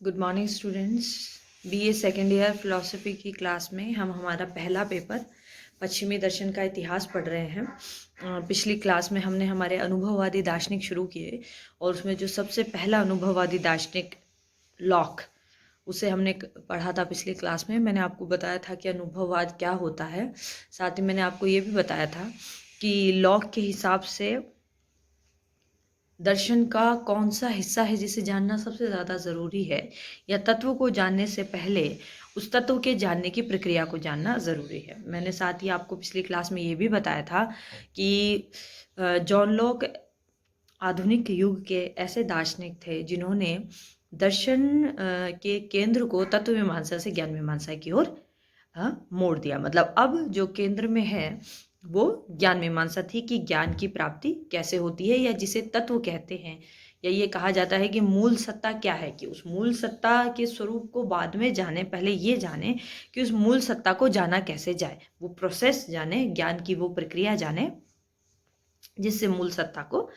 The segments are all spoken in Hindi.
Good morning students. BA second year philosophy की क्लास में हम हमारा पहला पेपर पश्चिमी दर्शन का इतिहास पढ़ रहे हैं। पिछली क्लास में हमने हमारे अनुभववादी दार्शनिक शुरू किए और उसमें जो सबसे पहला अनुभववादी दार्शनिक लॉक, उसे हमने पढ़ा था पिछली क्लास में। मैंने आपको बताया था कि अनुभववाद क्या होता है। साथ ही मैंने आपको ये भी बताया था कि लॉक के हिसाब से दर्शन का कौन सा हिस्सा है जिसे जानना सबसे ज़्यादा ज़रूरी है, या तत्व को जानने से पहले उस तत्व के जानने की प्रक्रिया को जानना ज़रूरी है। मैंने साथ ही आपको पिछली क्लास में ये भी बताया था कि जॉन लॉक आधुनिक युग के ऐसे दार्शनिक थे जिन्होंने दर्शन के केंद्र को तत्व मीमांसा से ज्ञान मीमांसा की ओर मोड़ दिया। मतलब अब जो केंद्र में है वो ज्ञान मीमांसा थी कि ज्ञान की प्राप्ति कैसे होती है, या जिसे तत्व कहते हैं, या ये कहा जाता है कि मूल सत्ता क्या है, कि उस मूल सत्ता के स्वरूप को बाद में जाने, पहले ये जाने कि उस मूल सत्ता को जाना कैसे जाए, वो प्रोसेस जाने, ज्ञान की वो प्रक्रिया जाने जिससे मूल सत्ता को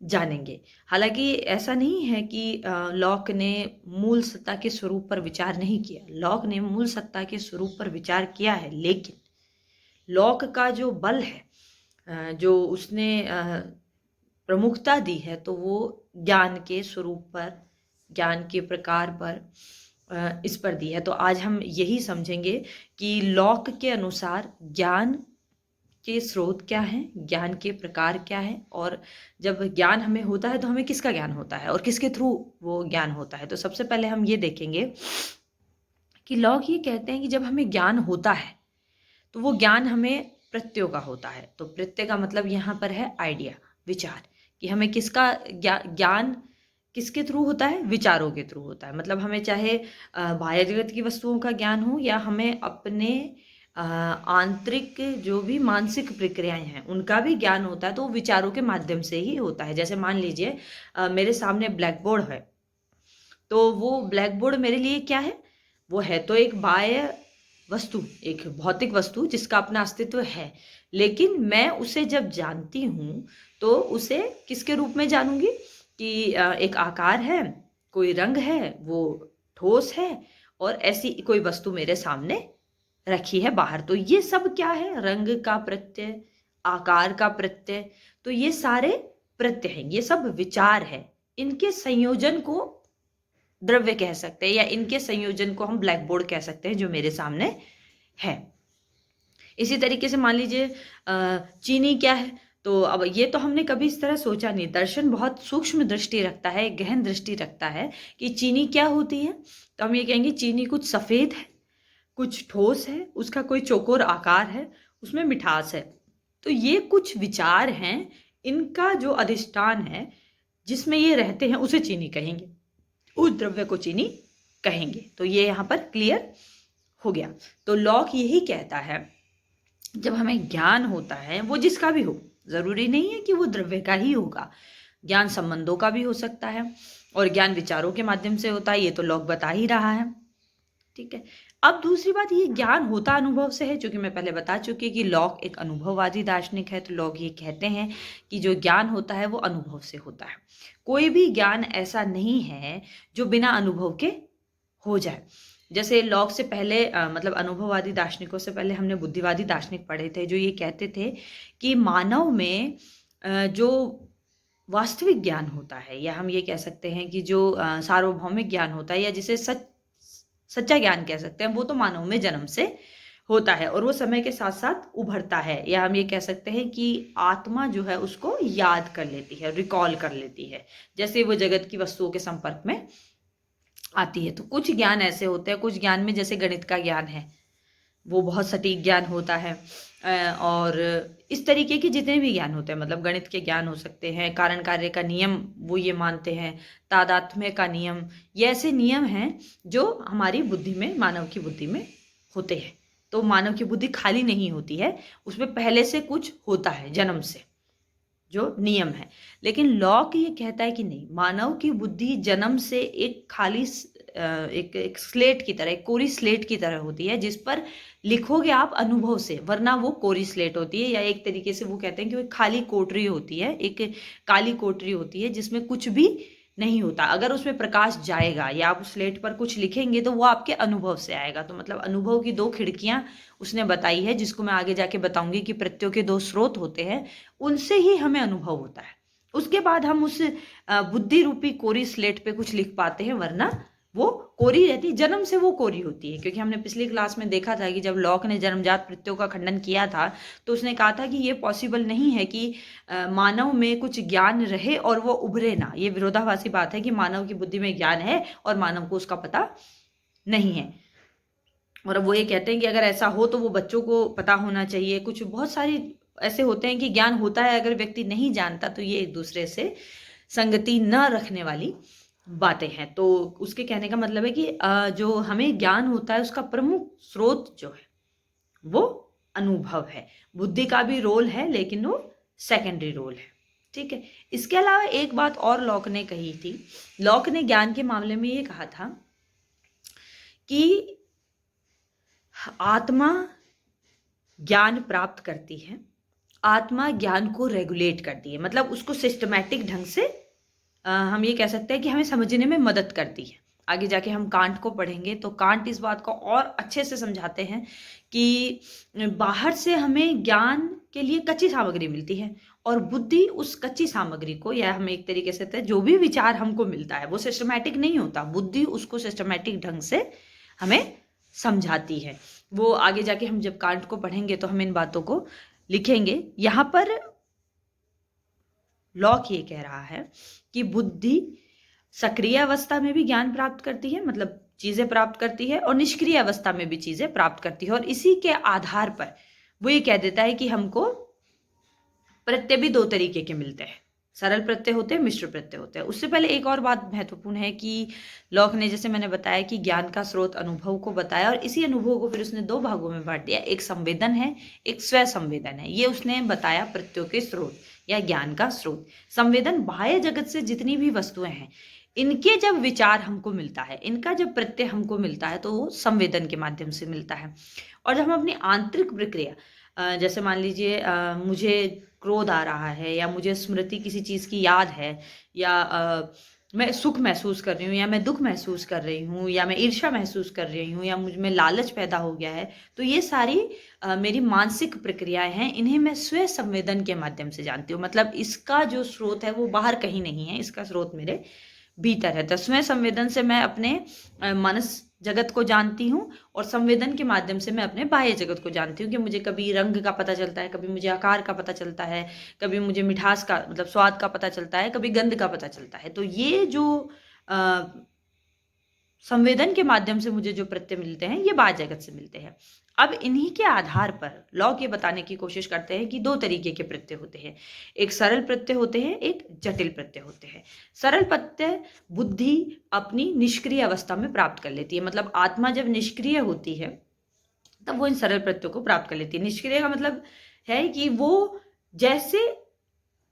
जानेंगे। हालांकि ऐसा नहीं है कि लॉक ने मूल सत्ता के स्वरूप पर विचार नहीं किया। लॉक ने मूल सत्ता के स्वरूप पर विचार किया है, लेकिन लॉक का जो बल है, जो उसने प्रमुखता दी है, तो वो ज्ञान के स्वरूप पर, ज्ञान के प्रकार पर, इस पर दी है। तो आज हम यही समझेंगे कि लॉक के अनुसार ज्ञान के स्रोत क्या हैं, ज्ञान के प्रकार क्या है, और जब ज्ञान हमें होता है तो हमें किसका ज्ञान होता है और किसके थ्रू वो ज्ञान होता है। तो सबसे पहले हम ये देखेंगे कि लॉक ये कहते हैं कि जब हमें ज्ञान होता है तो वो ज्ञान हमें प्रत्ययों का होता है। तो प्रत्यय का मतलब यहाँ पर है आइडिया, विचार, कि हमें किसका ज्ञान किसके थ्रू होता है, विचारों के थ्रू होता है। मतलब हमें चाहे बाह्य जगत की वस्तुओं का ज्ञान हो, या हमें अपने आंतरिक जो भी मानसिक प्रक्रियाएं हैं उनका भी ज्ञान होता है, तो वो विचारों के माध्यम से ही होता है। जैसे मान लीजिए मेरे सामने ब्लैक बोर्ड है, तो वो ब्लैक बोर्ड मेरे लिए क्या है, वो है तो एक बाह्य वस्तु, एक भौतिक वस्तु जिसका अपना अस्तित्व है, लेकिन मैं उसे जब जानती हूँ तो उसे किसके रूप में जानूंगी कि एक आकार है, कोई रंग है, वो ठोस है, और ऐसी कोई वस्तु मेरे सामने रखी है बाहर। तो ये सब क्या है, रंग का प्रत्यय, आकार का प्रत्यय, तो ये सारे प्रत्यय हैं, ये सब विचार है। इनके संयोजन को द्रव्य कह सकते हैं, या इनके संयोजन को हम ब्लैक बोर्ड कह सकते हैं जो मेरे सामने है। इसी तरीके से मान लीजिए चीनी क्या है, तो अब ये तो हमने कभी इस तरह सोचा नहीं। दर्शन बहुत सूक्ष्म दृष्टि रखता है, गहन दृष्टि रखता है कि चीनी क्या होती है। तो हम ये कहेंगे चीनी कुछ सफेद है, कुछ ठोस है, उसका कोई चौकोर आकार है, उसमें मिठास है। तो ये कुछ विचार हैं, इनका जो अधिष्ठान है जिसमें ये रहते हैं उसे चीनी कहेंगे, उस द्रव्य को चीनी कहेंगे। तो ये यहाँ पर क्लियर हो गया। तो लॉक यही कहता है जब हमें ज्ञान होता है, वो जिसका भी हो, जरूरी नहीं है कि वो द्रव्य का ही होगा, ज्ञान संबंधों का भी हो सकता है, और ज्ञान विचारों के माध्यम से होता है, ये तो लॉक बता ही रहा है। ठीक है। अब दूसरी बात, ये ज्ञान होता अनुभव से है, क्योंकि मैं पहले बता चुकी कि लॉक एक अनुभववादी दार्शनिक है। तो लोग ये कहते हैं कि जो ज्ञान होता है वो अनुभव से होता है। कोई भी ज्ञान ऐसा नहीं है जो बिना अनुभव के हो जाए। जैसे लॉक से पहले मतलब अनुभववादी दार्शनिकों से पहले हमने बुद्धिवादी दार्शनिक पढ़े थे, जो ये कहते थे कि मानव में जो वास्तविक ज्ञान होता है, या हम ये कह सकते हैं कि जो सार्वभौमिक ज्ञान होता है, या जिसे सच्चा ज्ञान कह सकते हैं, वो तो मानव में जन्म से होता है, और वो समय के साथ साथ उभरता है। या हम ये कह सकते हैं कि आत्मा जो है उसको याद कर लेती है, रिकॉल कर लेती है, जैसे वो जगत की वस्तुओं के संपर्क में आती है। तो कुछ ज्ञान ऐसे होते हैं, कुछ ज्ञान में, जैसे गणित का ज्ञान है, वो बहुत सटीक ज्ञान होता है। और इस तरीके के जितने भी ज्ञान होते हैं, मतलब गणित के ज्ञान हो सकते हैं, कारण कार्य का नियम वो ये मानते हैं, तादात्म्य का नियम, ये ऐसे नियम हैं जो हमारी बुद्धि में, मानव की बुद्धि में होते हैं। तो मानव की बुद्धि खाली नहीं होती है, उसमें पहले से कुछ होता है, जन्म से जो नियम है। लेकिन लॉक ये कहता है कि नहीं, मानव की बुद्धि जन्म से एक खाली एक स्लेट की तरह, एक कोरी स्लेट की तरह होती है, जिस पर लिखोगे आप अनुभव से, वरना वो कोरी स्लेट होती है। या एक तरीके से वो कहते हैं कि वो एक खाली कोटरी होती है, एक काली कोटरी होती है जिसमें कुछ भी नहीं होता। अगर उसमें प्रकाश जाएगा या आप उस स्लेट पर कुछ लिखेंगे तो वो आपके अनुभव से आएगा। तो मतलब अनुभव की दो खिड़कियां उसने बताई है, जिसको मैं आगे जाके बताऊंगी कि प्रत्ययों के दो स्रोत होते हैं, उनसे ही हमें अनुभव होता है। उसके बाद हम उस बुद्धि रूपी कोरी स्लेट पे कुछ लिख पाते हैं, वरना वो कोरी रहती है, जन्म से वो कोरी होती है। क्योंकि हमने पिछली क्लास में देखा था कि जब लॉक ने जन्मजात प्रत्ययों का खंडन किया था तो उसने कहा था कि ये पॉसिबल नहीं है कि मानव में कुछ ज्ञान रहे और वो उभरे ना। ये विरोधाभासी बात है कि मानव की बुद्धि में ज्ञान है और मानव को उसका पता नहीं है। और अब वो ये कहते हैं कि अगर ऐसा हो तो वो बच्चों को पता होना चाहिए। कुछ बहुत सारी ऐसे होते हैं कि ज्ञान होता है, अगर व्यक्ति नहीं जानता तो ये एक दूसरे से संगति न रखने वाली बातें हैं। तो उसके कहने का मतलब है कि जो हमें ज्ञान होता है उसका प्रमुख स्रोत जो है वो अनुभव है। बुद्धि का भी रोल है लेकिन वो सेकेंडरी रोल है। ठीक है। इसके अलावा एक बात और लॉक ने कही थी। लॉक ने ज्ञान के मामले में ये कहा था कि आत्मा ज्ञान प्राप्त करती है, आत्मा ज्ञान को रेगुलेट करती है, मतलब उसको सिस्टमैटिक ढंग से हम ये कह सकते हैं कि हमें समझने में मदद करती है। आगे जाके हम कांट को पढ़ेंगे तो कांट इस बात को और अच्छे से समझाते हैं कि बाहर से हमें ज्ञान के लिए कच्ची सामग्री मिलती है और बुद्धि उस कच्ची सामग्री को, या हम एक तरीके से जो भी विचार हमको मिलता है वो सिस्टमैटिक नहीं होता, बुद्धि उसको सिस्टमैटिक ढंग से हमें समझाती है। वो आगे जाके हम जब कांट को पढ़ेंगे तो हम इन बातों को लिखेंगे। यहाँ पर लॉक ये कह रहा है कि बुद्धि सक्रिय अवस्था में भी ज्ञान प्राप्त करती है, मतलब चीजें प्राप्त करती है, और निष्क्रिय अवस्था में भी चीजें प्राप्त करती है। और इसी के आधार पर वो ये कह देता है कि हमको प्रत्यय भी दो तरीके के मिलते हैं, सरल प्रत्यय होते हैं, मिश्र प्रत्यय होते हैं। उससे पहले एक और बात महत्वपूर्ण है कि लॉक ने, जैसे मैंने बताया कि ज्ञान का स्रोत अनुभव को बताया, और इसी अनुभव को फिर उसने दो भागों में बांट दिया। एक संवेदन है, एक स्वयं संवेदन है। ये उसने बताया प्रत्ययों के स्रोत या ज्ञान का स्रोत। संवेदन बाह्य जगत से जितनी भी वस्तुएं हैं, इनके जब विचार हमको मिलता है, इनका जब प्रत्यय हमको मिलता है तो वो संवेदन के माध्यम से मिलता है। और जब हम अपनी आंतरिक प्रक्रिया, जैसे मान लीजिए मुझे क्रोध आ रहा है, या मुझे स्मृति किसी चीज़ की याद है, या मैं सुख महसूस कर रही हूँ, या मैं दुख महसूस कर रही हूँ, या मैं ईर्ष्या महसूस कर रही हूँ, या मुझ में लालच पैदा हो गया है, तो ये सारी मेरी मानसिक प्रक्रियाएं हैं। इन्हें मैं स्वयं संवेदन के माध्यम से जानती हूँ। मतलब इसका जो स्रोत है वो बाहर कहीं नहीं है, इसका स्रोत मेरे भीतर है। तो स्वयं संवेदन से मैं अपने मनस जगत को जानती हूँ, और संवेदन के माध्यम से मैं अपने बाह्य जगत को जानती हूँ कि मुझे कभी रंग का पता चलता है, कभी मुझे आकार का पता चलता है, कभी मुझे मिठास का मतलब स्वाद का पता चलता है, कभी गंध का पता चलता है। तो ये जो संवेदन के माध्यम से मुझे जो प्रत्यय मिलते हैं ये बाह्य जगत से मिलते हैं। अब इन्हीं के आधार पर लॉक ये बताने की कोशिश करते हैं कि दो तरीके के प्रत्यय होते हैं, एक सरल प्रत्यय होते हैं, एक जटिल प्रत्यय होते हैं। सरल प्रत्यय बुद्धि अपनी निष्क्रिय अवस्था में प्राप्त कर लेती है, मतलब आत्मा जब निष्क्रिय होती है तब वो इन सरल प्रत्ययों को प्राप्त कर लेती है। निष्क्रिय का मतलब है कि वो जैसे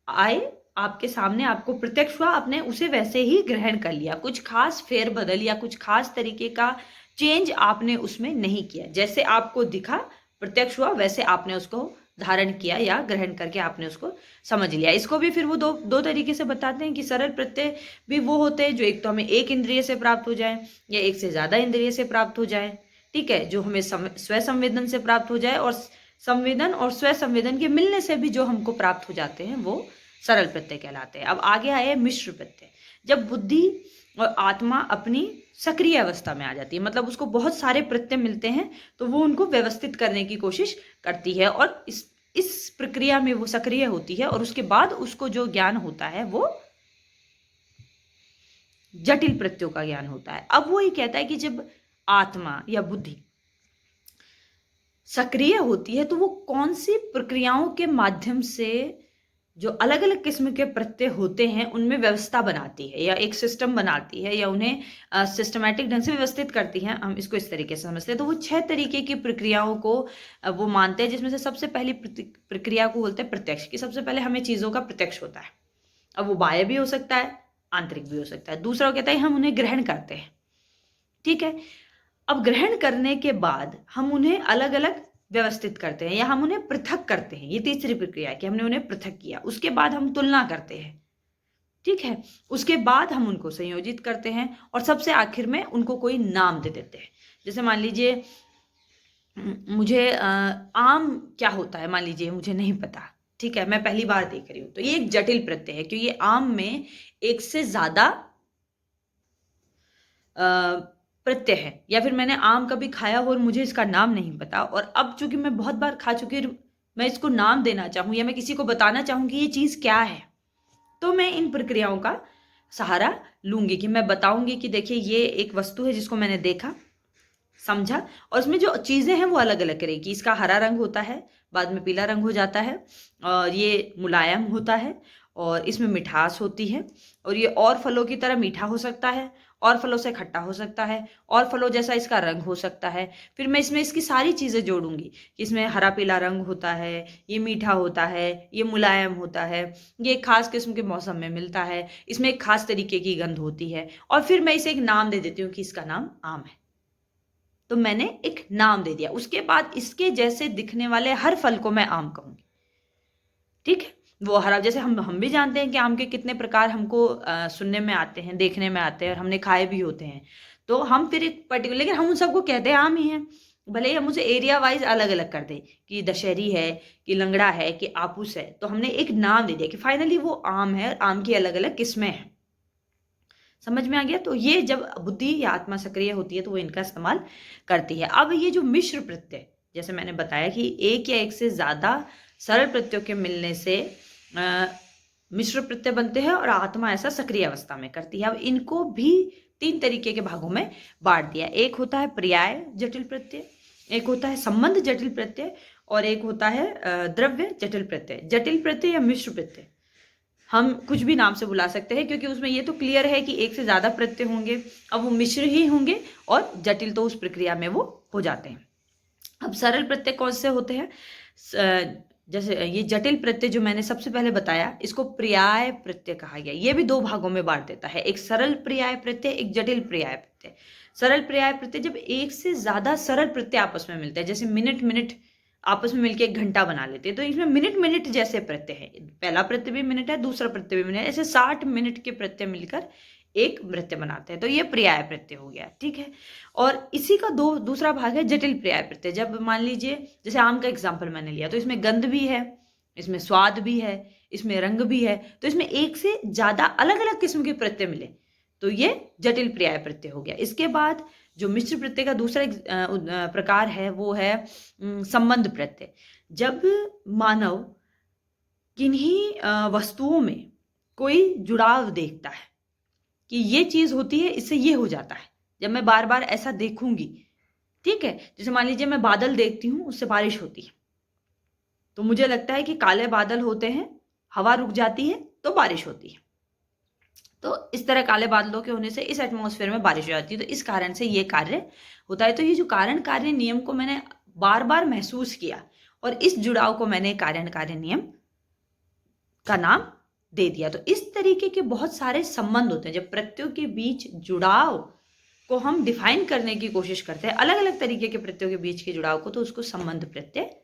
आए आपके सामने, आपको प्रत्यक्ष हुआ, आपने उसे वैसे ही ग्रहण कर लिया, कुछ खास फेरबदल या कुछ खास तरीके का चेंज आपने उसमें नहीं किया। जैसे आपको दिखा, प्रत्यक्ष हुआ, वैसे आपने उसको धारण किया या ग्रहण करके आपने उसको समझ लिया। इसको भी फिर वो दो तरीके से बताते हैं कि सरल प्रत्यय भी वो होते हैं जो एक तो हमें एक इंद्रिय से प्राप्त हो जाए या एक से ज्यादा इंद्रिय से प्राप्त हो जाए। ठीक है, जो हमें स्व संवेदन से प्राप्त हो जाए, और संवेदन और स्व संवेदन के मिलने से भी जो हमको प्राप्त हो जाते हैं वो सरल प्रत्यय कहलाते हैं। अब आगे आए मिश्र प्रत्यय। जब बुद्धि और आत्मा अपनी सक्रिय अवस्था में आ जाती है, मतलब उसको बहुत सारे प्रत्यय मिलते हैं, तो वो उनको व्यवस्थित करने की कोशिश करती है, और इस प्रक्रिया में वो सक्रिय होती है, और उसके बाद उसको जो ज्ञान होता है वो जटिल प्रत्ययों का ज्ञान होता है। अब वो ये कहता है कि जब आत्मा या बुद्धि सक्रिय होती है तो वो कौन सी प्रक्रियाओं के माध्यम से जो अलग अलग किस्म के प्रत्यय होते हैं उनमें व्यवस्था बनाती है, या एक सिस्टम बनाती है, या उन्हें सिस्टमैटिक ढंग से व्यवस्थित करती है। हम इसको इस तरीके से समझते हैं। तो वो 6 तरीके की प्रक्रियाओं को वो मानते हैं, जिसमें से सबसे पहली प्रक्रिया को बोलते हैं प्रत्यक्ष, कि सबसे पहले हमें चीजों का प्रत्यक्ष होता है। अब वो बाह्य भी हो सकता है, आंतरिक भी हो सकता है। दूसरा वो कहता है हम उन्हें ग्रहण करते हैं। ठीक है, अब ग्रहण करने के बाद हम उन्हें अलग अलग व्यवस्थित करते हैं, या हम उन्हें पृथक करते हैं। ये तीसरी प्रक्रिया है कि हमने उन्हें पृथक किया। उसके बाद हम तुलना करते हैं। ठीक है। उसके बाद हम उनको संयोजित करते हैं और सबसे आखिर में उनको कोई नाम दे देते हैं। जैसे मान लीजिए मुझे आम क्या होता है मान लीजिए मुझे नहीं पता, ठीक है, मैं पहली बार देख रही हूँ, तो ये एक जटिल प्रत्यय है क्योंकि ये आम में एक से ज्यादा प्रत्यय है। या फिर मैंने आम कभी खाया हो और मुझे इसका नाम नहीं पता, और अब चूंकि मैं बहुत बार खा चुकी हूँ, मैं इसको नाम देना चाहूँ या मैं किसी को बताना चाहूँ कि ये चीज क्या है, तो मैं इन प्रक्रियाओं का सहारा लूंगी कि मैं बताऊंगी कि देखिए ये एक वस्तु है जिसको मैंने देखा, समझा, और इसमें जो चीजें हैं वो अलग अलग करेगी। इसका हरा रंग होता है, बाद में पीला रंग हो जाता है, और ये मुलायम होता है, और इसमें मिठास होती है, और ये और फलों की तरह मीठा हो सकता है, और फलों से खट्टा हो सकता है, और फलों जैसा इसका रंग हो सकता है। फिर मैं इसमें इसकी सारी चीजें जोड़ूंगी कि इसमें हरा पीला रंग होता है, ये मीठा होता है, ये मुलायम होता है, ये एक खास किस्म के मौसम में मिलता है, इसमें एक खास तरीके की गंध होती है, और फिर मैं इसे एक नाम दे देती हूँ कि इसका नाम आम है। तो मैंने एक नाम दे दिया, उसके बाद इसके जैसे दिखने वाले हर फल को मैं आम कहूंगी, ठीक है। वो हरा, जैसे हम भी जानते हैं कि आम के कितने प्रकार हमको सुनने में आते हैं, देखने में आते हैं, और हमने खाए भी होते हैं। तो हम फिर एक पर्टिकुलर, लेकिन हम उन सबको कहते हैं आम ही है, भले ही हम उसे एरिया वाइज अलग अलग कर दें कि दशहरी है, कि लंगड़ा है, कि आपूस है, तो हमने एक नाम दे दिया कि फाइनली वो आम है, आम की अलग अलग किस्में हैं। समझ में आ गया? तो ये जब बुद्धि या आत्मा सक्रिय होती है तो वो इनका इस्तेमाल करती है। अब ये जो मिश्र प्रत्यय, जैसे मैंने बताया कि एक या एक से ज्यादा सरल प्रत्ययों के मिलने से मिश्र प्रत्यय बनते हैं और आत्मा ऐसा सक्रिय अवस्था में करती है। अब इनको भी 3 तरीके के भागों में बांट दिया। एक होता है पर्याय जटिल प्रत्यय, एक होता है संबंध जटिल प्रत्यय, और एक होता है द्रव्य जटिल प्रत्यय। जटिल प्रत्यय या मिश्र प्रत्यय हम कुछ भी नाम से बुला सकते हैं, क्योंकि उसमें ये तो क्लियर है कि एक से ज्यादा प्रत्यय होंगे, अब वो मिश्र ही होंगे, और जटिल तो उस प्रक्रिया में वो हो जाते हैं। अब सरल प्रत्यय कौन से होते हैं? जैसे ये जटिल प्रत्यय जो मैंने सबसे पहले बताया, इसको पर्याय प्रत्यय कहा गया। ये भी 2 भागों में बांट देता है, एक सरल पर्याय प्रत्यय, एक जटिल पर्याय प्रत्यय। सरल पर्याय प्रत्यय जब एक से ज्यादा सरल प्रत्यय आपस में मिलते हैं, जैसे मिनट मिनट आपस में मिलकर एक घंटा बना लेते हैं, तो इसमें मिनट मिनट जैसे प्रत्यय है, पहला प्रत्यय भी मिनट है, दूसरा प्रत्यय भी मिनट है, ऐसे 60 मिनट के प्रत्यय मिलकर एक नृत्य बनाते हैं, तो ये पर्याय प्रत्यय हो गया, ठीक है। और इसी का दूसरा भाग है जटिल पर्याय प्रत्यय। जब मान लीजिए जैसे आम का एग्जाम्पल मैंने लिया, तो इसमें गंध भी है, इसमें स्वाद भी है, इसमें रंग भी है, तो इसमें एक से ज्यादा अलग अलग किस्म के प्रत्यय मिले, तो ये जटिल पर्याय प्रत्यय हो गया। इसके बाद जो मिश्र प्रत्यय का दूसरा प्रकार है वो है संबंध प्रत्यय। जब मानव किन्हीं वस्तुओं में कोई जुड़ाव देखता है कि ये चीज होती है, इससे ये हो जाता है, जब मैं बार बार ऐसा देखूंगी, ठीक है, जैसे मान लीजिए मैं बादल देखती हूं, उससे बारिश होती है, तो मुझे लगता है कि काले बादल होते हैं, हवा रुक जाती है तो बारिश होती है, तो इस तरह काले बादलों के होने से इस एटमॉस्फेयर में बारिश हो जाती है, तो इस कारण से ये कार्य होता है। तो ये जो कारण कार्य नियम को मैंने बार बार महसूस किया, और इस जुड़ाव को मैंने कारण कार्य नियम का नाम दे दिया। तो इस तरीके के बहुत सारे संबंध होते हैं, जब प्रत्ययों के बीच जुड़ाव को हम डिफाइन करने की कोशिश करते हैं, अलग अलग तरीके के प्रत्ययों के बीच के जुड़ाव को, तो उसको संबंध प्रत्यय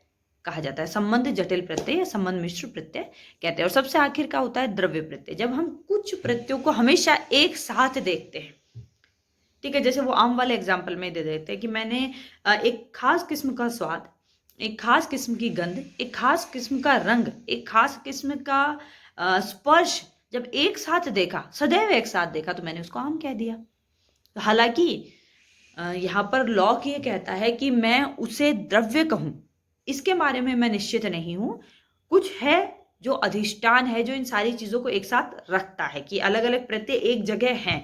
कहा जाता है। संबंध जटिल प्रत्यय या संबंध मिश्र प्रत्यय कहते हैं। और सबसे आखिर का होता है द्रव्य प्रत्यय, जब हम कुछ प्रत्ययों को हमेशा एक साथ देखते हैं, ठीक है, जैसे वो आम वाले एग्जाम्पल में दे देते हैं कि मैंने एक खास किस्म का स्वाद, एक खास किस्म की गंध, एक खास किस्म का रंग, एक खास किस्म का स्पर्श जब एक साथ देखा, सदैव एक साथ देखा, तो मैंने उसको आम कह दिया। तो हालांकि यहाँ पर लॉक ये कहता है कि मैं उसे द्रव्य कहूं, इसके बारे में मैं निश्चित नहीं हूं। कुछ है जो अधिष्ठान है, जो इन सारी चीजों को एक साथ रखता है कि अलग अलग प्रत्यय एक जगह हैं।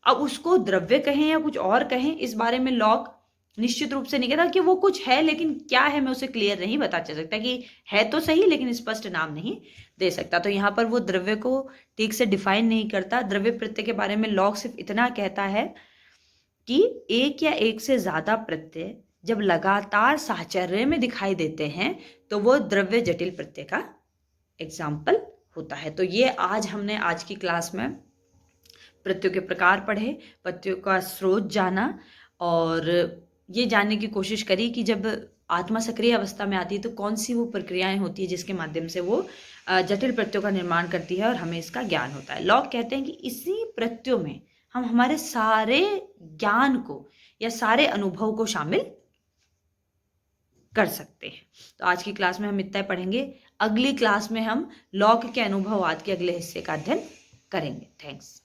अब उसको द्रव्य कहें या कुछ और कहें, इस बारे में लॉक निश्चित रूप से नहीं कहता कि वो कुछ है, लेकिन क्या है मैं उसे क्लियर नहीं बता सकता, कि है तो सही लेकिन स्पष्ट नाम नहीं दे सकता। तो यहाँ पर वो द्रव्य को ठीक से डिफाइन नहीं करता। द्रव्य प्रत्यय के बारे में लॉक सिर्फ इतना कहता है कि एक या एक से ज्यादा प्रत्यय जब लगातार साहचर्य में दिखाई देते हैं, तो वो द्रव्य जटिल प्रत्यय का एग्जाम्पल होता है। तो ये आज हमने आज की क्लास में प्रत्ययों के प्रकार पढ़े, प्रत्ययों का स्रोत जाना, और ये जानने की कोशिश करी कि जब आत्मा सक्रिय अवस्था में आती है तो कौन सी वो प्रक्रियाएं होती है जिसके माध्यम से वो जटिल प्रत्ययों का निर्माण करती है और हमें इसका ज्ञान होता है। लॉक कहते हैं कि इसी प्रत्ययों में हम हमारे सारे ज्ञान को या सारे अनुभव को शामिल कर सकते हैं। तो आज की क्लास में हम इतना ही पढ़ेंगे। अगली क्लास में हम लॉक के अनुभववाद के अगले हिस्से का अध्ययन करेंगे। थैंक्स।